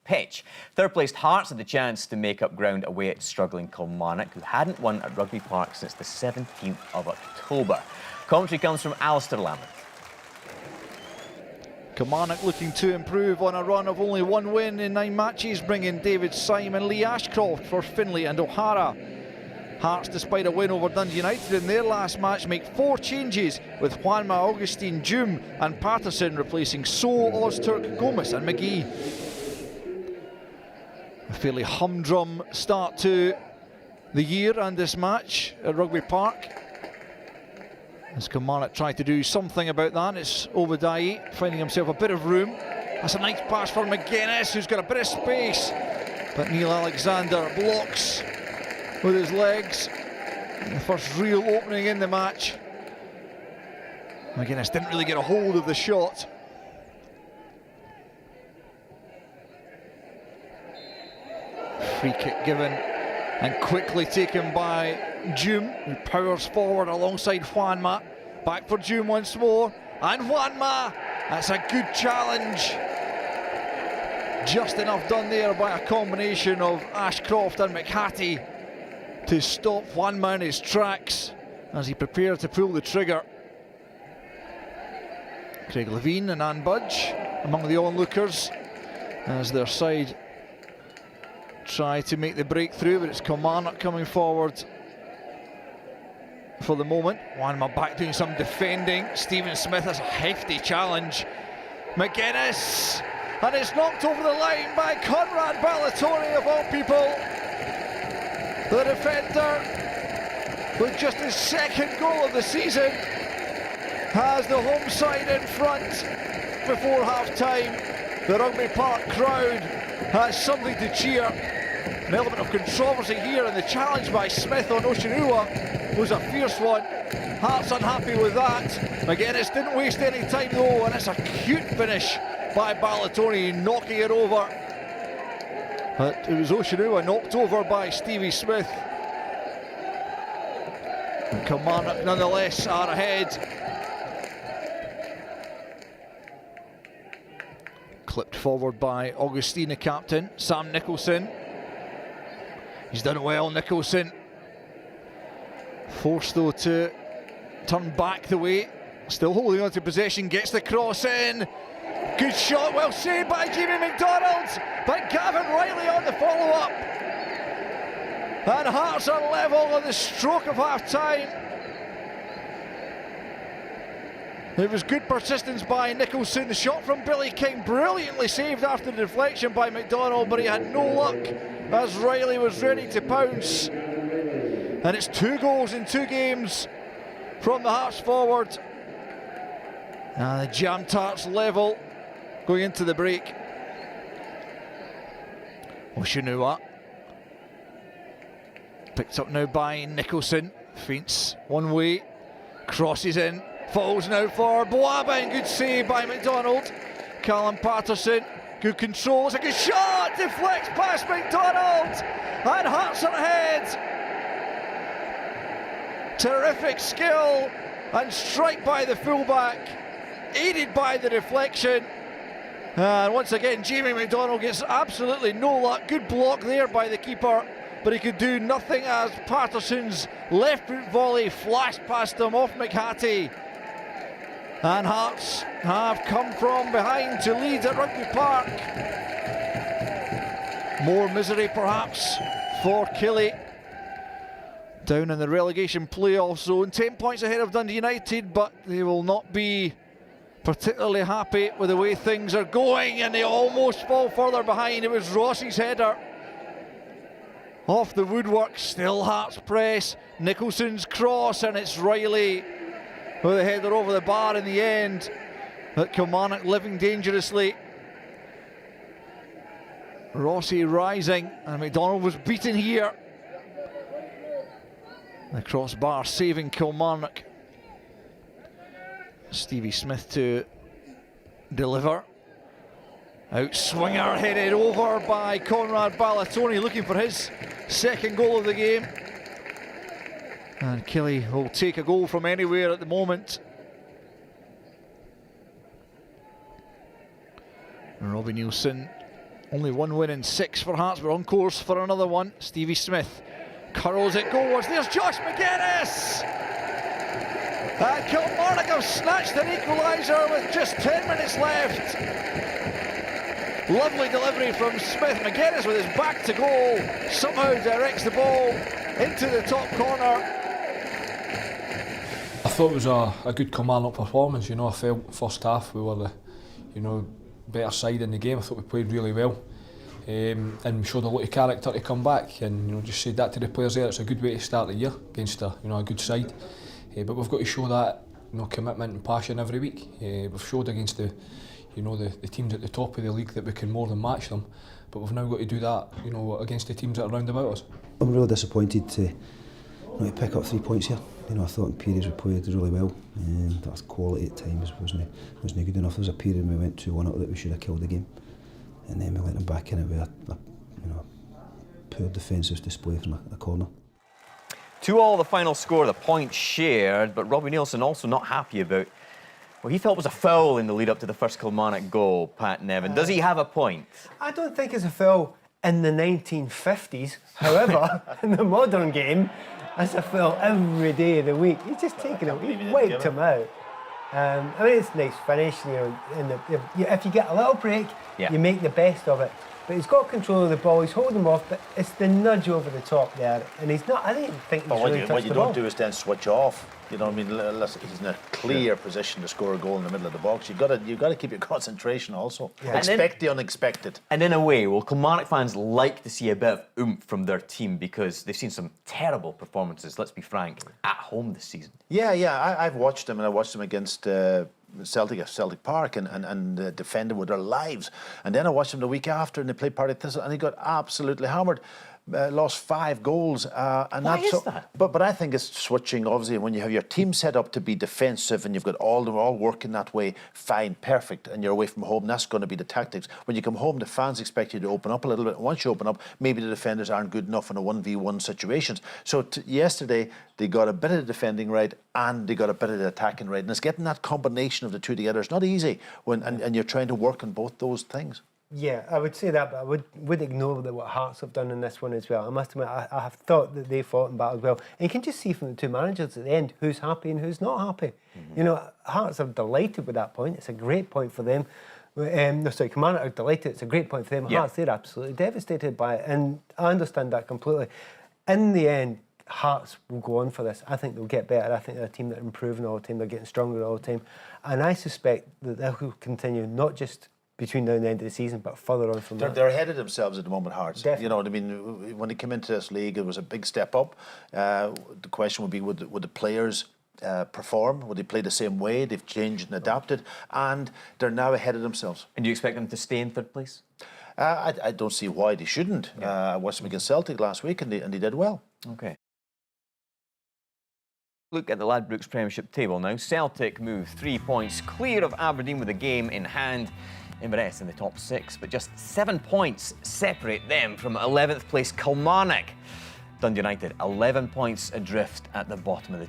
pitch. Third-placed Hearts had the chance to make up ground away at struggling Kilmarnock, who hadn't won at Rugby Park since the 17th of October. Commentary comes from Alistair Lambert. Kilmarnock looking to improve on a run of only one win in 9 matches, bringing David Syme and Lee Ashcroft for Finlay and O'Hara. Hearts, despite a win over Dundee United in their last match, make 4 changes, with Juanma, Augustine, Djoum and Patterson replacing So, Ozturk, Gomez and McGee. A fairly humdrum start to the year and this match at Rugby Park, as Kilmarnock tried to do something about that. It's Obadiah finding himself a bit of room. That's a nice pass for McGuinness, who's got a bit of space, but Neil Alexander blocks with his legs. The first real opening in the match. McGuinness didn't really get a hold of the shot. Free kick given and quickly taken by Djoum, who powers forward alongside Juanma. Back for Djoum once more, and Juanma. That's a good challenge. Just enough done there by a combination of Ashcroft and McHattie to stop Juanma in his tracks as he prepared to pull the trigger. Craig Levine and Ann Budge among the onlookers as their side try to make the breakthrough, but it's Kilmarnock coming forward for the moment. Juanma back doing some defending. Stephen Smith has a hefty challenge. McGuinness, and it's knocked over the line by Conrad Ballatore of all people. The defender, with just his 2nd goal of the season, has the home side in front before half-time. The Rugby Park crowd has something to cheer. An element of controversy here, and the challenge by Smith on Oceanua was a fierce one. Hearts unhappy with that. McGuinness didn't waste any time though, and it's a cute finish by Ballatore, knocking it over. But it was Oceanua knocked over by Stevie Smith. And Kilmarnock nonetheless are ahead. Clipped forward by Augustine, the captain. Sam Nicholson. He's done well, Nicholson. Forced though to turn back the way. Still holding on to possession, gets the cross in. Good shot, well saved by Jamie McDonald, but Gavin Riley on the follow-up. And Hearts are level on the stroke of half-time. It was good persistence by Nicholson. The shot from Billy King brilliantly saved after the deflection by McDonald, but he had no luck as Riley was ready to pounce. And it's 2 goals in 2 games from the Hearts forward. And the Jam Tarts level going into the break. Oceanua. Picked up now by Nicholson. Feints one way. Crosses in. Falls now for Boaba, and good save by McDonald. Callum Patterson. Good control. It's a good shot. Deflects past McDonald. And Hearts are ahead. Terrific skill and strike by the fullback, aided by the deflection. And once again, Jamie McDonald gets absolutely no luck. Good block there by the keeper, but he could do nothing as Patterson's left foot volley flashed past him off McHattie. And Hearts have come from behind to lead at Rugby Park. More misery perhaps for Killie. Down in the relegation playoff zone, 10 points ahead of Dundee United, but they will not be particularly happy with the way things are going, and they almost fall further behind. It was Rossi's header off the woodwork. Still Hearts press. Nicholson's cross, and it's Riley with a header over the bar in the end. But Kilmarnock living dangerously. Rossi rising, and McDonald was beaten here. The crossbar saving Kilmarnock. Stevie Smith to deliver. Outswinger headed over by Conrad Ballatore, looking for his 2nd goal of the game. And Killie will take a goal from anywhere at the moment. And Robbie Nielsen Only one win in 6 for Hearts. We're on course for another one. Stevie Smith curls it goes. There's Josh McGuinness! And Kilmarnock have snatched an equaliser with just 10 minutes left. Lovely delivery from Smith. McGuinness with his back to goal somehow directs the ball into the top corner. I thought it was a good Kilmarnock performance. I felt first half we were the better side in the game. I thought we played really well, and we showed a lot of character to come back. And just said that to the players there. It's a good way to start the year against a good side. But we've got to show that commitment and passion every week. We've showed against the teams at the top of the league that we can more than match them. But we've now got to do that against the teams that are round about us. I'm really disappointed to pick up 3 points here. I thought in periods we played really well. That quality at times wasn't good enough. There was a period when we went 2-1 up that we should have killed the game, and then we let them back in it with a poor defensive display from a corner. 2-2 the final score, the points shared, but Robbie Nielsen also not happy about what he felt was a foul in the lead up to the first Kilmarnock goal. Pat Nevin, does he have a point? I don't think it's a foul in the 1950s. However, in the modern game, it's a foul every day of the week. He's just taken him, he wiped him out. It's a nice finish. If you get a little break, you make the best of it. But he's got control of the ball, he's holding him off, but it's the nudge over the top there. And he's not, I don't think he's really touched the ball. What you don't do is then switch off. He's in a clear position to score a goal in the middle of the box. You've got to keep your concentration also. Yeah. Expect the unexpected. And in a way, will Kilmarnock fans like to see a bit of oomph from their team because they've seen some terrible performances, let's be frank, at home this season? Yeah, I've watched them, and I watched them against Celtic at Celtic Park and defended with their lives. And then I watched them the week after and they played Partick Thistle and they got absolutely hammered. Lost 5 goals. And why is that? But I think it's switching, obviously, when you have your team set up to be defensive and you've got all working that way, fine, perfect, and you're away from home, that's going to be the tactics. When you come home, the fans expect you to open up a little bit. Once you open up, maybe the defenders aren't good enough in a 1v1 situations. So yesterday, they got a bit of the defending right and they got a bit of the attacking right. And it's getting that combination of the two together. It's not easy and you're trying to work on both those things. Yeah, I would say that, but I would ignore what Hearts have done in this one as well. I must admit, I have thought that they fought and battled well. And you can just see from the two managers at the end who's happy and who's not happy. Hearts are delighted with that point. It's a great point for them. Kilmarnock are delighted. It's a great point for them. Yeah. Hearts, they're absolutely devastated by it. And I understand that completely. In the end, Hearts will go on for this. I think they'll get better. I think they're a team that are improving all the time. They're getting stronger all the time. And I suspect that they'll continue, not just between now and the end of the season, but further on from that. They're ahead of themselves at the moment, Hearts. Definitely. When they came into this league, it was a big step up. The question would be, would the players perform? Would they play the same way? They've changed and adapted, and they're now ahead of themselves. And do you expect them to stay in third place? I don't see why they shouldn't. I watched them against Celtic last week, and they did well. Okay. Look at the Ladbrokes Premiership table now. Celtic move 3 points clear of Aberdeen with a game in hand. Inverness in the top 6, but just 7 points separate them from 11th place Kilmarnock. Dundee United 11 points adrift at the bottom of the